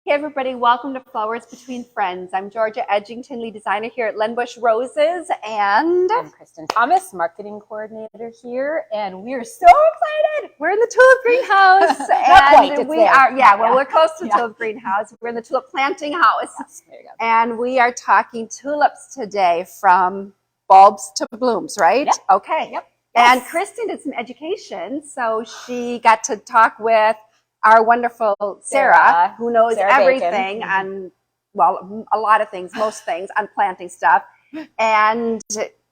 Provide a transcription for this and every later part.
Hey everybody, welcome to Flowers Between Friends. I'm Georgia Edgington, lead designer here at Len Busch Roses, and I'm Kristin Thomas, marketing coordinator here, and we are so excited. We're in the tulip greenhouse. Not quite, it's there. We're close to the tulip greenhouse. We're in the tulip planting house. Yes, there you go. And we are talking tulips today, from bulbs to blooms, right? Yep. Okay. Yep. And Yes. Kristin did some education, so she got to talk with our wonderful Sarah, who knows everything on, well, a lot of things, most things on planting stuff. And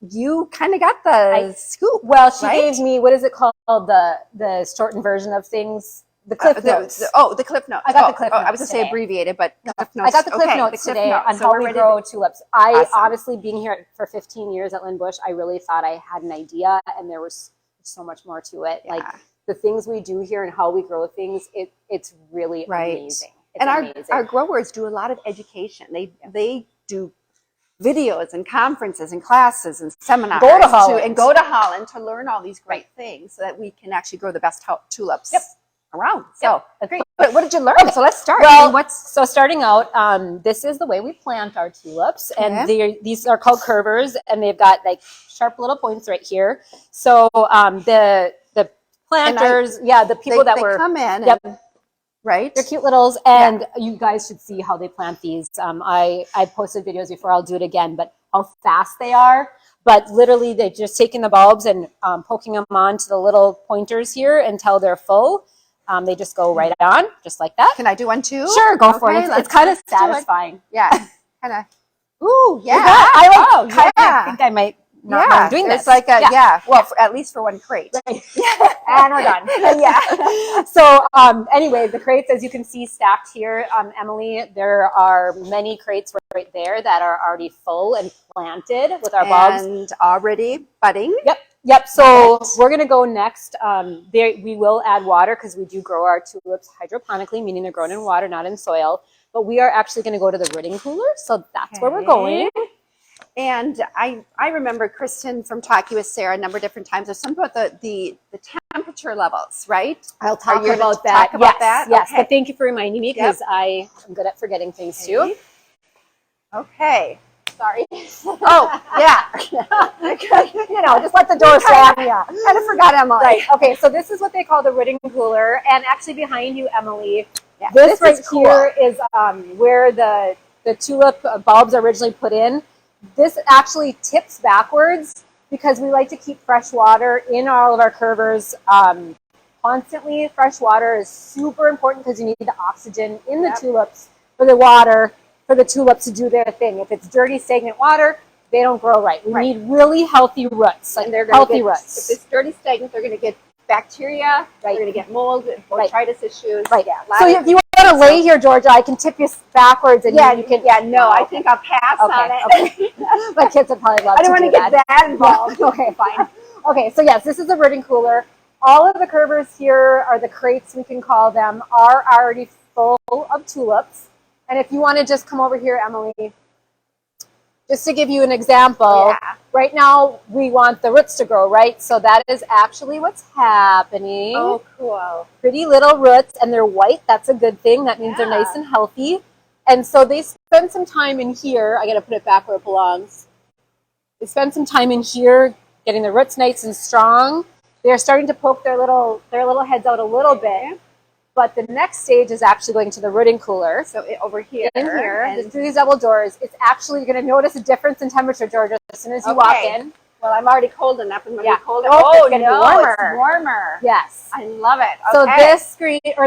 you kind of got the scoop. Well, she gave me, what is it called? The shortened version of things. The Cliff Notes. The Cliff Notes. I got the Cliff Notes. I was going to say abbreviated, but Cliff Notes. I got the Cliff Notes today on how we grow tulips. Honestly, being here for 15 years at Len Busch, I really thought I had an idea, and there was so much more to it. Yeah. Like the things we do here and how we grow things, it's really amazing. It's amazing. Our growers do a lot of education. They do videos and conferences and classes and seminars. Go to Holland. And go to Holland to learn all these great things so that we can actually grow the best tulips around. So, great. But what did you learn? So let's start. Well, so starting out, this is the way we plant our tulips, and these are called curvers, and they've got like sharp little points right here. So the planters, the people that were come in, right? They're cute littles, and you guys should see how they plant these. I posted videos before. I'll do it again, but how fast they are. But literally, they're just taking the bulbs and poking them onto the little pointers here until they're full. They just go right on, just like that. Can I do one too? Sure, go for it. It's kind of satisfying. Yeah, kind of. Ooh, yeah. I think I might not mind doing this. It's like well, at least for one crate. Right. And we're done. So anyway, the crates, as you can see, stacked here, Emily, there are many crates right there that are already full and planted with our bulbs. And already budding. Yep. So we're going to go next. We will add water because we do grow our tulips hydroponically, meaning they're grown in water, not in soil. But we are actually going to go to the rooting cooler. So that's where we're going. And I remember, Kristin, from talking with Sarah a number of different times, there's something about the temperature levels, right? I'll talk about that. Yes. Okay. But thank you for reminding me because I am good at forgetting things too. Okay. Sorry. Oh, yeah. Just let the door slam. Yeah. Kind of forgot, Emily. Right. Okay, so this is what they call the rooting cooler. And actually behind you, Emily, this right is cool. Here is where the tulip bulbs are originally put in. This actually tips backwards because we like to keep fresh water in all of our curvers constantly. Fresh water is super important because you need the oxygen in the tulips for the tulips to do their thing. If it's dirty, stagnant water, they don't grow right. We need really healthy roots, like healthy roots. If it's dirty, stagnant, they're going to get bacteria, they're going to get mold, botrytis issues. Right. So if you want to lay here, Georgia, I can tip you backwards and you can. I think I'll pass on it. Okay. My kids would probably love I don't want to get that involved. Okay, fine. Okay, so yes, this is a rooting cooler. All of the curvers here, are the crates, we can call them, are already full of tulips. And if you want to just come over here, Emily, just to give you an example, right now we want the roots to grow, right? So that is actually what's happening. Oh, cool. Pretty little roots, and they're white. That's a good thing. That means they're nice and healthy. And so they spend some time in here. I got to put it back where it belongs. They spend some time in here getting the roots nice and strong. They're starting to poke their little heads out a little bit. But the next stage is actually going to the rooting cooler. So over here. In here, through these double doors, it's actually, you're going to notice a difference in temperature, Georgia, as soon as you walk in. Well, I'm already cold enough. And when you cold enough, it's going to be warmer. It's warmer. Yes. I love it. So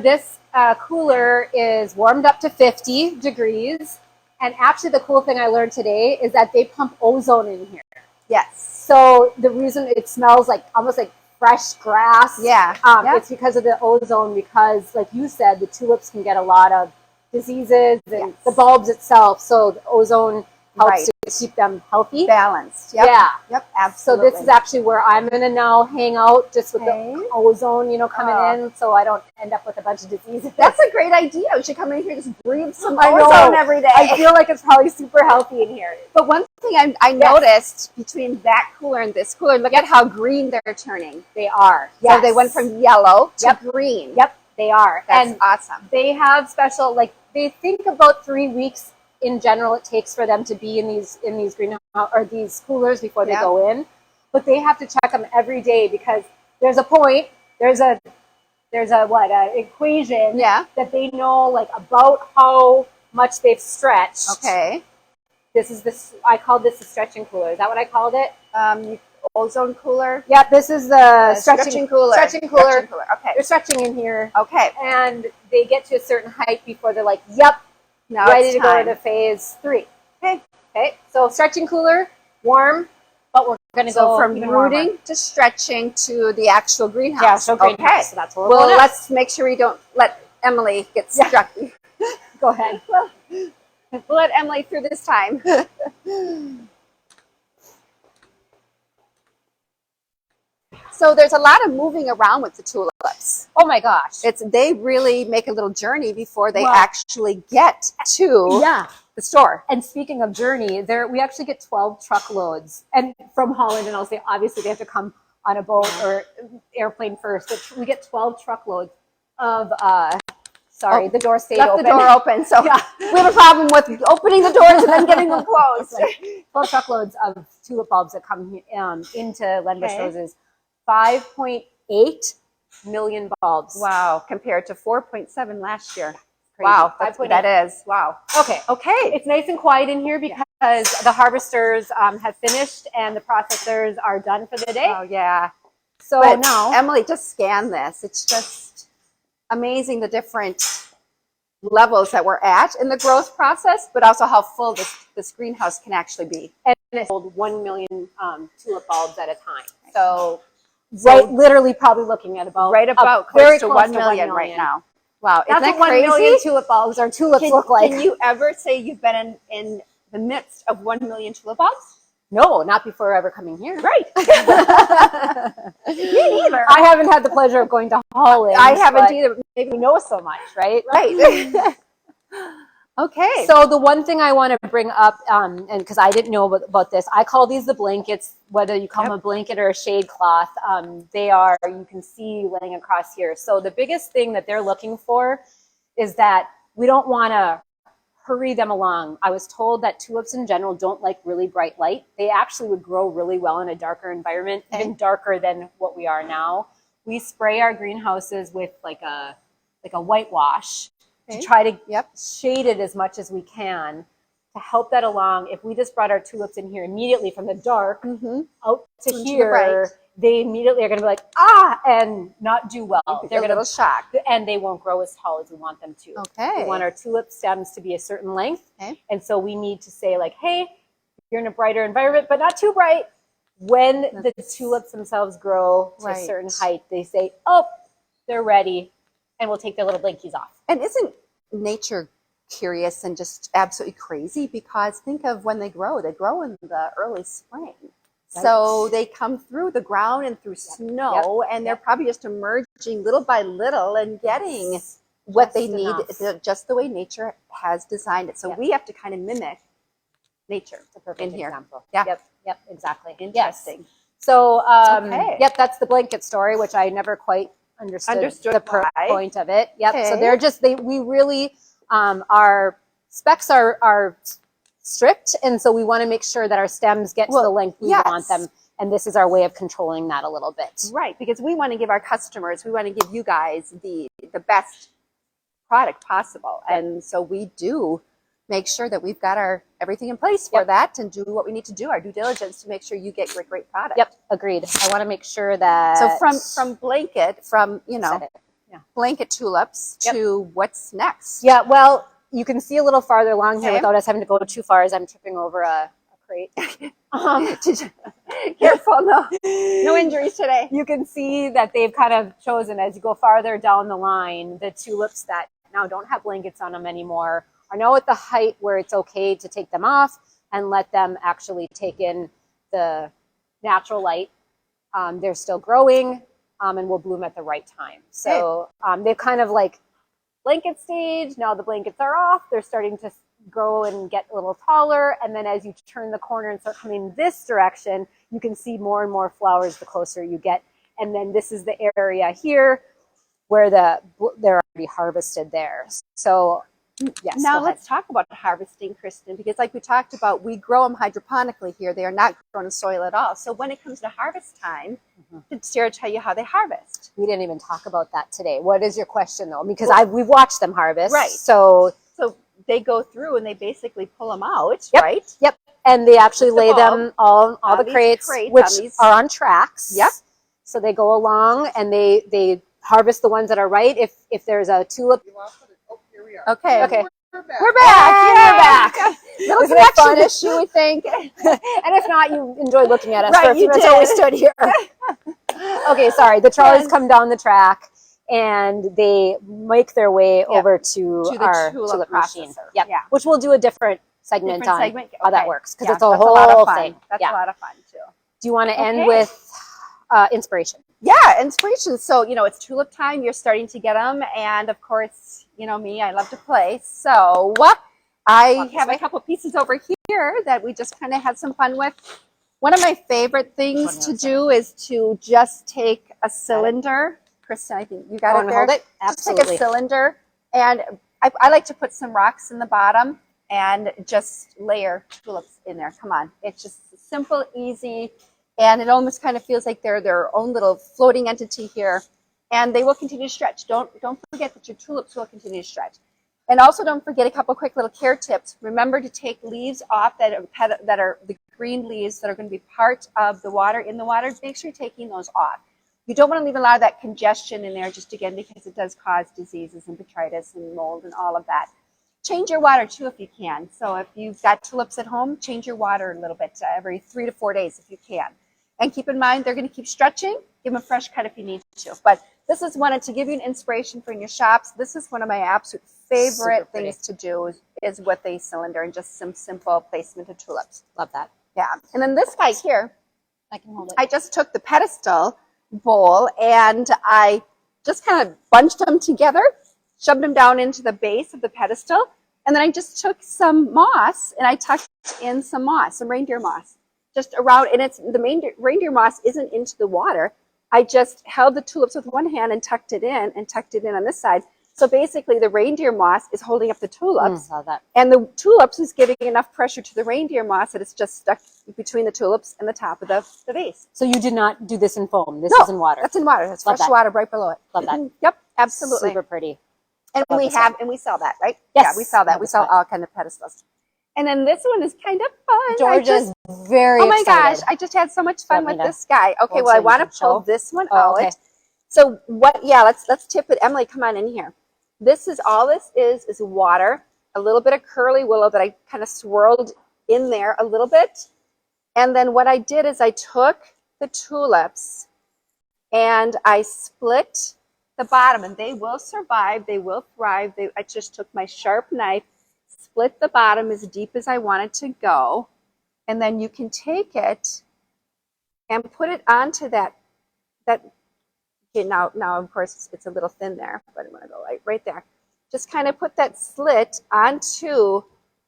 this cooler is warmed up to 50 degrees. And actually, the cool thing I learned today is that they pump ozone in here. Yes. So the reason it smells almost like fresh grass. It's because of the ozone, because like you said, the tulips can get a lot of diseases and the bulbs itself. So the ozone helps to keep them healthy. Balanced. Yep, absolutely. So this is actually where I'm going to now hang out, just with the ozone, coming in, so I don't end up with a bunch of diseases. That's a great idea. We should come in here and just breathe some ozone every day. I feel like it's probably super healthy in here. But one thing I noticed between that cooler and this cooler, look at how green they're turning. They are. Yes. So they went from yellow to green. Yep, they are. That's awesome. They have special, they think about 3 weeks in general it takes for them to be in these greenhouse or these coolers before they go in. But they have to check them every day because there's a point, there's a equation that they know like about how much they've stretched. Okay. I called this the stretching cooler. Is that what I called it? Ozone cooler. Yeah, this is the stretching cooler. Stretching cooler. Okay. They're stretching in here. Okay. And they get to a certain height before they're like, yep, now ready to go to phase 3. Okay. Okay. So stretching cooler, warm, but we're going to go from brooding to stretching to the actual greenhouse. Yeah, so greenhouse. Okay. So that's what well, let's make sure we don't let Emily get stuck. Go ahead. We'll let Emily through this time. So there's a lot of moving around with the tulips. Oh my gosh. They really make a little journey before they actually get to the store. And speaking of journey, we actually get 12 truckloads and from Holland, and I'll say obviously they have to come on a boat or airplane first, but we get 12 truckloads of the door stayed open. The door open, so we have a problem with opening the doors and then getting them closed. 12 truckloads of tulip bulbs that come into Len Busch roses. 5.8 million bulbs. Wow, compared to 4.7 last year. Crazy. Wow, that is. Wow. Okay. It's nice and quiet in here because the harvesters have finished and the processors are done for the day. Oh, yeah. So now, Emily, just scan this. It's just amazing the different levels that we're at in the growth process, but also how full this greenhouse can actually be. And it's sold 1 million tulip bulbs at a time. So literally probably looking at about close to 1 million right now. Wow, isn't that what crazy? 1 million tulip bulbs or tulips look like. Can you ever say you've been in the midst of 1 million tulip bulbs? No, not before ever coming here. Right. Me neither. I haven't had the pleasure of going to Holland. I haven't either. Maybe we know so much, right? Right. Okay. So the one thing I want to bring up, and because I didn't know about this, I call these the blankets, whether you call them a blanket or a shade cloth. You can see laying across here. So the biggest thing that they're looking for is that we don't want to hurry them along. I was told that tulips in general don't like really bright light. They actually would grow really well in a darker environment, even darker than what we are now. We spray our greenhouses with like a whitewash to try to shade it as much as we can to help that along. If we just brought our tulips in here immediately from the dark out to here, they immediately are going to be like, and not do well. They're going to be shocked. And they won't grow as tall as we want them to. Okay. We want our tulip stems to be a certain length. Okay. And so we need to say like, hey, you're in a brighter environment, but not too bright. When the tulips themselves grow to a certain height, they say, they're ready. And we'll take their little blinkies off. And isn't nature curious and just absolutely crazy? Because think of when they grow in the early spring. Right. So they come through the ground and through snow, and they're probably just emerging little by little and getting what they need, just the way nature has designed it. So we have to kind of mimic nature in here. Example. Yeah. Yep, exactly. Interesting. Yes. So, that's the blanket story, which I never quite understood the point of it. Yep. Okay. So they're we really, our specs are strict. And so we want to make sure that our stems get to the length we want them. And this is our way of controlling that a little bit. Right. Because we want to give our customers, we want to give you guys the best product possible. And so we do make sure that we've got everything in place for that and do what we need to do, our due diligence to make sure you get great product. Yep, agreed. I want to make sure that... So from blanket, blanket tulips to what's next? Yeah, well, you can see a little farther along here without us having to go too far as I'm tripping over a crate. Careful, no injuries today. You can see that they've kind of chosen, as you go farther down the line, the tulips that now don't have blankets on them anymore are now at the height where it's okay to take them off and let them actually take in the natural light. They're still growing and will bloom at the right time. So they've kind of like blanket stage. Now the blankets are off. They're starting to grow and get a little taller. And then as you turn the corner and start coming this direction, you can see more and more flowers the closer you get. And then this is the area here where they're already harvested there. So Yes. Now let's talk about harvesting, Kristin, because like we talked about, we grow them hydroponically here. They are not grown in soil at all. So when it comes to harvest time, did Sarah tell you how they harvest? We didn't even talk about that today. What is your question though? Because we've watched them harvest. Right. So they go through and they basically pull them out, yep, right? Yep. And they actually lay them all the crates which are on tracks. Yep. So they go along and they harvest the ones that are right. If there's a tulip. Okay. Okay. We're back. Yeah, we're back. Little connection issue, we think. And if not, you enjoy looking at us Right, for a few minutes while we stood here. Okay, sorry. The trolleys come down the track and they make their way over to our tulip machine. Yep. Yeah. Which we'll do a different segment on how that works because it's a whole thing. That's a lot of fun too. Do you want to end with inspiration? Yeah, inspiration. So, it's tulip time. You're starting to get them. And of course, me, I love to play. So I have a couple pieces over here that we just kind of had some fun with. One of my favorite things to do is to just take a cylinder. Kristin, I think you got it there. Hold it? Absolutely. Just take a cylinder. And I like to put some rocks in the bottom and just layer tulips in there. Come on. It's just simple, easy. And it almost kind of feels like they're their own little floating entity here. And they will continue to stretch. Don't forget that your tulips will continue to stretch. And also don't forget a couple quick little care tips. Remember to take leaves off that are the green leaves that are going to be part of the water in the water. Make sure you're taking those off. You don't want to leave a lot of that congestion in there just again because it does cause diseases and botrytis and mold and all of that. Change your water too if you can. So if you've got tulips at home, change your water a little bit every 3 to 4 days if you can. And keep in mind, they're going to keep stretching. Give them a fresh cut if you need to. But this is wanted to give you an inspiration for in your shops. This is one of my absolute favorite things to do is with a cylinder and just some simple placement of tulips. Love that. Yeah. And then this guy here, I can hold it. I just took the pedestal bowl and I just kind of bunched them together, shoved them down into the base of the pedestal. And then I just took some moss and I tucked in some moss, some reindeer moss. Just around, and it's the reindeer moss isn't into the water. I just held the tulips with one hand and tucked it in on this side. So basically the reindeer moss is holding up the tulips and the tulips is giving enough pressure to the reindeer moss that it's just stuck between the tulips and the top of the vase. So you did not do this in foam. This is in water. That's in water. That's fresh water right below it. Love that. Yep, absolutely. Super pretty. And we sell that, right? Yes. Yeah, we sell that. We sell all kind of pedestals. And then this one is kind of fun. Georgia's very excited. Gosh, I just had so much fun with this guy. Okay, well, I want to pull this one out. Okay. So let's tip it. Emily, come on in here. This is water, a little bit of curly willow that I kind of swirled in there a little bit. And then what I did is I took the tulips and I split the bottom, and they will survive. They will thrive. I just took my sharp knife, split the bottom as deep as I want it to go, and then you can take it and put it onto that. Okay, now of course it's a little thin there, but I'm gonna go right there. Just kind of put that slit onto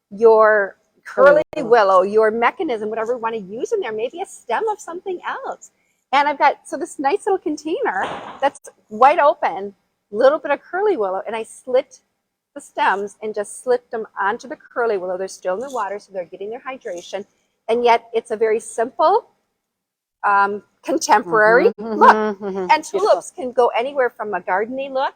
your curly willow, your mechanism, whatever you want to use in there, maybe a stem of something else. And I've got this nice little container that's wide open, little bit of curly willow, and I slit the stems and just slipped them onto the curly willow. They're still in the water, so they're getting their hydration. And yet it's a very simple, contemporary look. And tulips can go anywhere from a gardeny look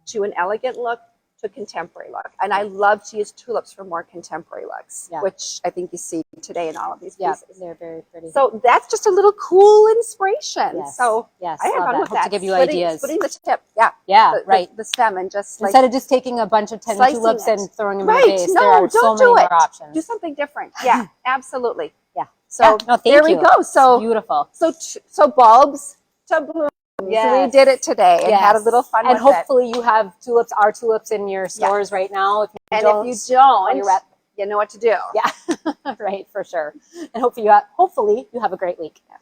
to an elegant look to a contemporary look. And I love to use tulips for more contemporary looks, which I think you see today in all of these pieces. Yeah, they're very pretty. So that's just a little cool inspiration. Yes. So yes, I have fun with that. To give you ideas. Splitting the tip, the stem, and just instead of just taking a bunch of 10 tulips and throwing them in a vase, there are so many more options. Do something different. Yeah, absolutely. Yeah. So there we go. So it's beautiful. So bulbs to bloom. Yes. So we did it today and had a little fun with it. And hopefully you have our tulips in your stores right now. If you don't, you know what to do. Yeah, right, for sure. And hopefully you have a great week. Yeah.